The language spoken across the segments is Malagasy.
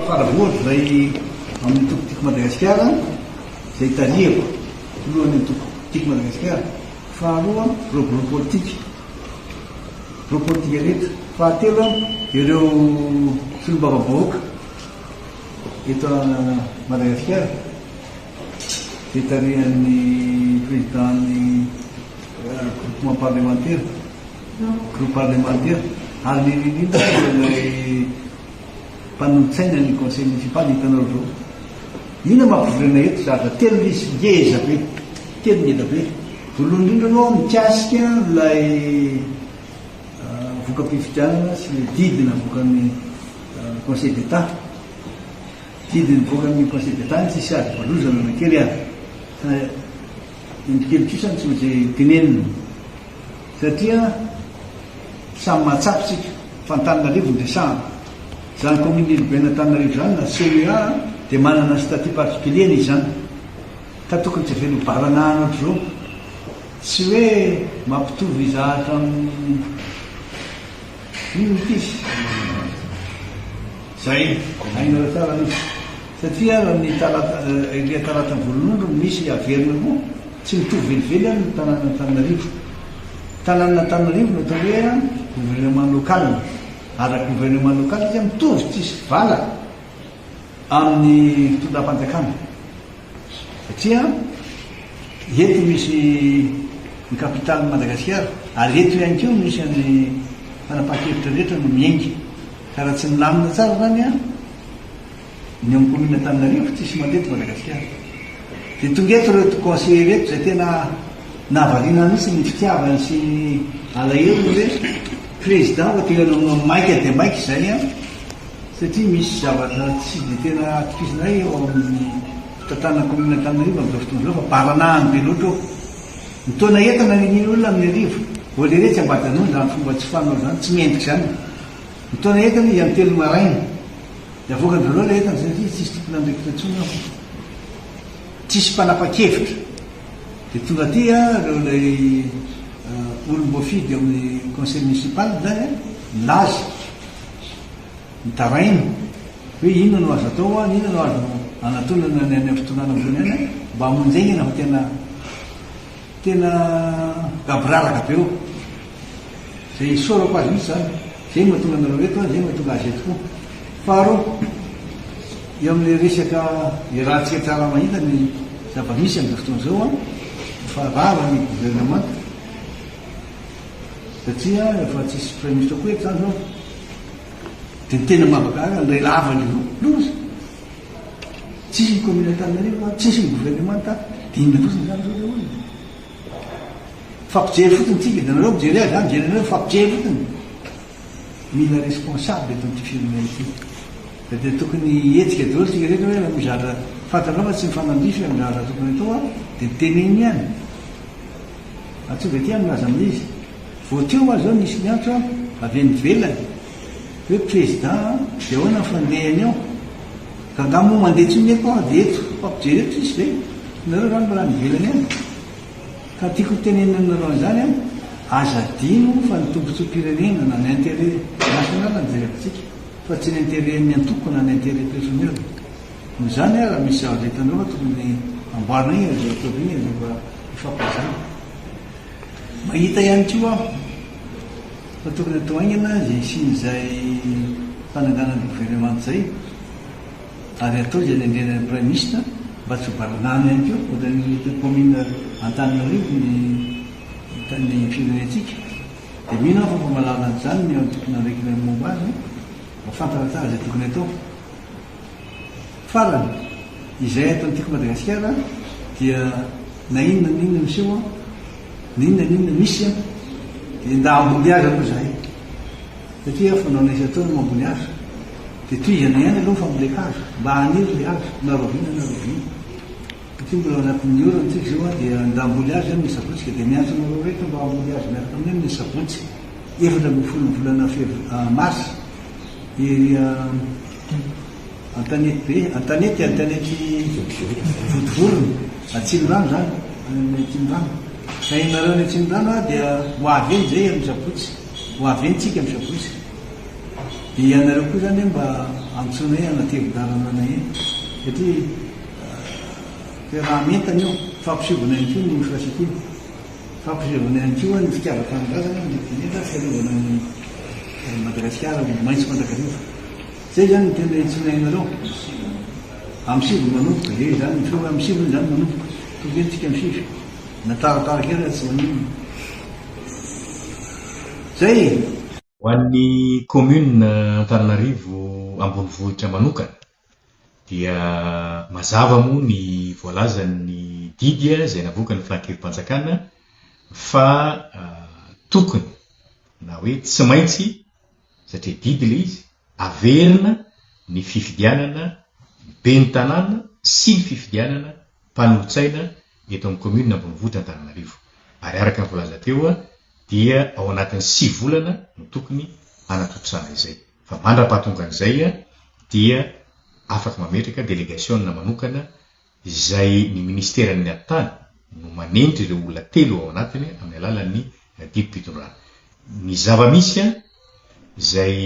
Faravory zay amin'ny tokotiko Madagasikara zay tariako voalohany amin'ny tokotiko Madagasikara. Faharoa reo politika rehetra. Fahatelo ireo solombavambahoaka eto Madagasikara zay tarihan'ny présiden'ny groupement parlementaire groupe parlementaire ary indrindra ilay mpanolontsaina ny conseil municipal hitanao zao. Ina mampivorena eto zatra telo misy ngeza be, telo ngeza be. Voalohany indrindra aloha mikasika lay voka-pifidianana sy le didina vokan'ny conseil d'état. Didiny vokan'ny conseil d'état tsy misy azy valozana anakely azy. Endrikely kisany tsy maintsy tenenina satria samy mahatsapitsika fa Antananarivo ny resahana. Zany commune urbaine Antananarivo zany na CEA dia manana statut particulier izy zany ka tokony tsy avelo barana ohatr' zao, tsy hoe mampitovy zahatra amin'ny ino tisy zay ainao tsara izy satria amin'ny talata volon'ondro misy averina moa tsy mitovy velively any ny tanàna Antananarivo. Tanàna Antananarivo no atao hoe gouvernement local. Araky gouvernement local izy mitovy tsisy vala amin'ny fitondram-panjakana satria eto misy ny capitale Madagasikara ary eto ihany keo misy any fanapahan-kevitra rehetra no miainga ka raha tsy milamina tsara zany ny amin'ny commune Antananarivo tsisy mandeha to Madagasikara. Dia tonga eto reto conseiller reto zay tena nahavariana mihitsy ny fitiavany sy alahelo hoe président ho tena maika dia maika izay satria misy zavatra tsy dia tena atokisinay eo amin'ny fitantanana commune Antananarivo amin'izao fotoana izao fa baranahany be loatra eo. Ny taona entana nin'iny olona amin'ny arivo voaleretsy ambadanono zany fomba tsy fanao zany tsy mendrika zany. Ny taona entana izy amin'ny telo maraina dia avoakany voaloha ilay entana satria tsisy tokony andraikitra intsony aho, tsisy mpanapa-kevitra. Dia tonga aty reo ilay olom-boafidy amin'ny conseil municipal zany milaza mitaraina hoe ino no azo atao, ino no azo anatonana ny any fitonana ambony any mba hamonjena fa tena gabraraka be eo. Zay sorako azy mihitsy zany, zay mahatonga anareo eto, zay mahatonga azy eto koa. Faharoa eo amin'ilay resaka irahantsika tsara mahita ny zava-misy amin'izao fotoana izao farava ny gouvernement satria efa tsisy premier ministre koa eto zany zao dia ny tena mavaka ray lavany loza tsisy ny commune Antananarivo, tsisy ny gouvernement dia inona fosiny zany zao olona fampijery fotony tsika dia nareo mijery azy zany mijery anareo fampijery fotony. Mila responsable eto amin'ity firenena ity dia tokony hetsika daholo tsika rehetra hoe raha mizara fantanao fa tsy mifanandrify amin'ny zavatra tokony atao dia teneny ihany atsova aty milaza amin'izy. Vao teo azy zao nisy miantso avy anivelany hoe président dia ahoana ny fandehany ao ka nga moa mandeha tsony eto dia eto fampijery eto tsisy zay nareo zany mbola nivelany any ka tiako tenenina aminareo an'izany azadino fa ny tombontsom-pirenena na ny intérêt national ny jerevintsika fa tsy ny intérêt ny antoko na ny intérêt personnel. No zany raha misy zavatra hitanareo fa tokony amboarina iny rehefa iny rehefa ifampazana. Mahita ihany koa aho fa tokony atao aingana zay isin'izay fananganany gouvernement zay ary atao zay nendrenan'ny premier ministre mba tsy ho baranahany ihany keo ohatran'ny commune Antananarivo ny firenentsika. Dia mino aho fa malala an'izany ny tokony araikina momba azy mafantatra tsara zay tokony atao. Farany izay ato an'itiko Madagasikara dia na inona n'inona miseho n'inona misy dia nda ambony azy aloha zahay satria fanao naisy atao no ambony azy dia toizana ihany aloha famboleka azy mba haniry le azy naroviana satria mbola anatin'ny orana tsika zao dia nda amboly azy ny sabotsika dia miantso nareo rehetra mba amboly azy miaraka amin'ny ny sabotsy efatra ambin'ny folo ny volana mars ery Antanety votivorony Atsimondrano zany any Atsimondrano. Ka inareo ny Atsimondrano dia ho avy eny zay amin'ny sabotsy, ho avy eny tsika amin'ny sabotsy. Dia ianareo koa zany mba antsoina hoe anatevidarana anay satria dia raha mentana io fampisivana ihany koa ny firaisan-kina fampisivana ihany koa ny fitiavam-panondrazana nendrindrindra fiarovana ny Madagasikara maitso mandrakariva zay zany ny tena itsonainareo amin'ny sivy manomboka e zany ny feo amin'ny sivy zany manomboka tokony tsika amin'ny sivy natarataraka ela tsy manino zay ho an'ny commune Antananarivo ambonivohitra manokana dia mazava moa ny voalazan'ny didy zay navoaka ny filan-kevi-panjakana fa tokony na hoe tsy maintsy satria didy le izy averina ny fifidianana be ny tanàna sy ny fifidianana mpanolotsaina eto amin'ny commune ambonivohitra Antananarivo ary araka ny voalaza teo dia ao anatin'ny 6 volana no tokony anatotsana izay fa mandra-pahatonga an'izay dia afaka mametraka délégation manokana izay ny ministeran'ny atany no manendry ireo olona 3 ao anatiny amin'ny alalan'ny didim-pitondrana ny zava-misy izay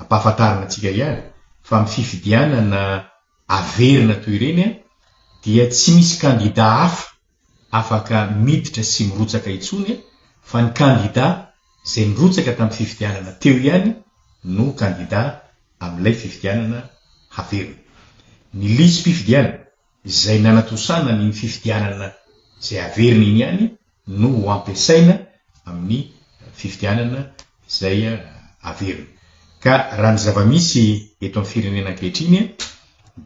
ampahafantarana antsika ihany fa amin'ny fifidianana averina toy ireny dia tsy misy kandida hafa afaka miditra sy mirotsaka intsony fa ny kandida zay nirotsaka tamin'ny fifidianana teo ihany no kandida amin'ilay fifidianana haverina ny listim-pifidianana izay nanatosana ny fifidianana zay averina iny ihany no ampiasaina amin'ny fifidianana zay averina ka raha ny zava-misy eto amin'ny firenena ankehitriny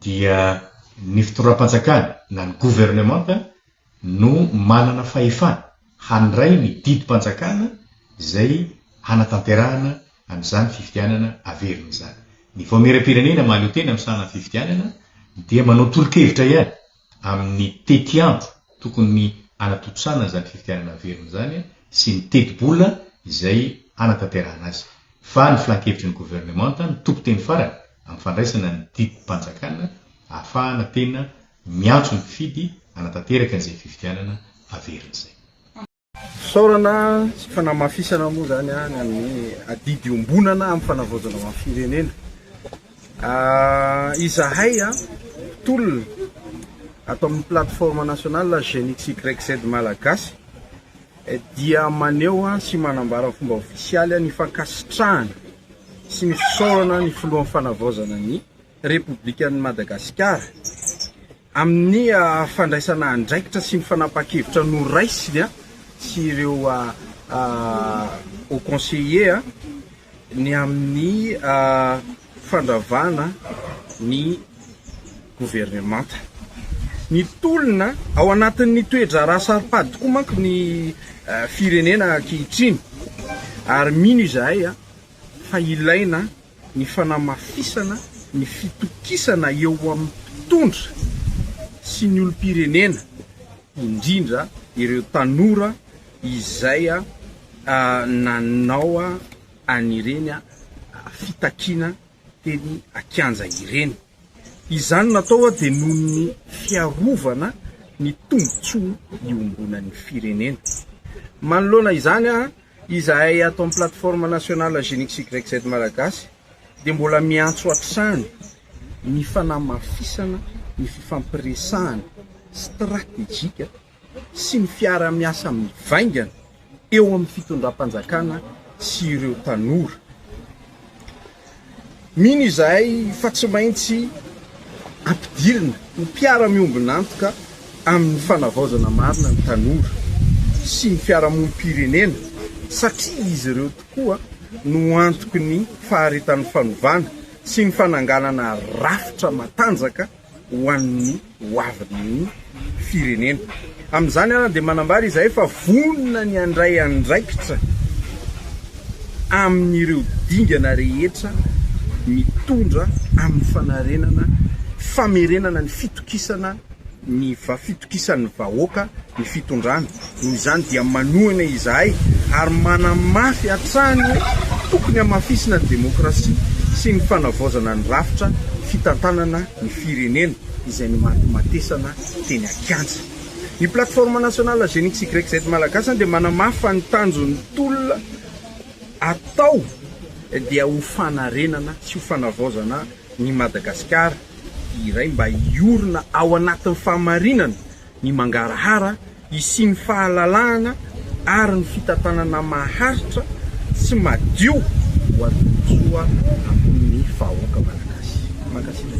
dia ny fitondram-panjakana na ny gouvernemanta no manana fahefana handray ny didim-panjakana zay hanatanterahana amin'izany fifidianana averina zany ny voameram-pirenena mahaleo tena amin'ny sahana fifidianana dia manao tolo-kevitra ihany amin'ny tetiandro tokony anatotsana zany fifidianana averina zany sy ny teti-bola izay hanatanterahana azy fa ny filan-kevitry ny gouvernemanta ny tompo teny farany amin'ny fandraisana ny didim-panjakana ahafahana tena miantso ny mpifidy hanatanteraka an'izay fifidianana averina zay fisaorana sy fanamafisana moa zany any amin'ny adidy ombonana amin'ny fanavaozana amin'ny firenena izahay tolona atao amin'ny plateforme nationale GNXYZ malagasy dia maneho sy manambara fomba ofisialy ny fankasitrahana sy ny fisaorana ny filohan'ny fanavaozana ny République-ny Madagasikara amin'ny fandraisana andraikitra sy ny fanapa-kevitra noraisiny sy ireo au conseiller ny amin'ny fandravana ny gouvernemanta ny tolona ao anatin'ny toedra rasaripady tokoa manko ny firenena ankehitriny ary mino izahay fa ilaina ny fanamafisana ny fitokisana eo amin'ny mpitondra sy ny olom-pirenena indrindra ireo tanora izay nanao anireny fitakiana teny akianja ireny izany natao dia noho ny fiarovana ny tombontsoa iombonan'ny firenena manoloana izany izahay atao amin'ny plateforme nationale GNXYZ malagasy dia mbola miantso hatrany ny fanamafisana ny fifampiresahana stratégique sy ny fiara-miasa mivaingana eo amin'ny fitondram-panjakana sy ireo tanora mino izahay fa tsy maintsy ampidirina ny mpiara-miombina antoka amin'ny fanavaozana marina ny tanora sy ny fiarahamonim-pirenena satria izy ireo tokoa no antoky ny faharetan'ny fanovana sy ny fananganana rafitra matanjaka ho an'ny hoavin'ny firenena amin'izany dia manambara izahay fa vonona ny andray andraikitra amin'ireo dingana rehetra mitondra amin'ny fanarenana famerenana ny fitokisana ny fitokisan'ny vahoaka ny fitondrana noho izany dia manohana izahay ary manamafy hatrany tokony hamafisina ny demokrasia sy ny fanavaozana ny rafitra fitantanana ny firenena izay ny matimatesana teny akianja ny plateforme nationale GNXYZ malagasy dia manamafy fa ny tanjon'ny tolona atao dia ho fanarenana sy ho fanavaozana ny Madagasikara iray mba iorina ao anatin'ny fahamarinana ny mangarahara isi ny fahalalahana ary ny fitantanana maharitra sy madio ho atotsoa amin'ny vahoaka malagasy. Makasina.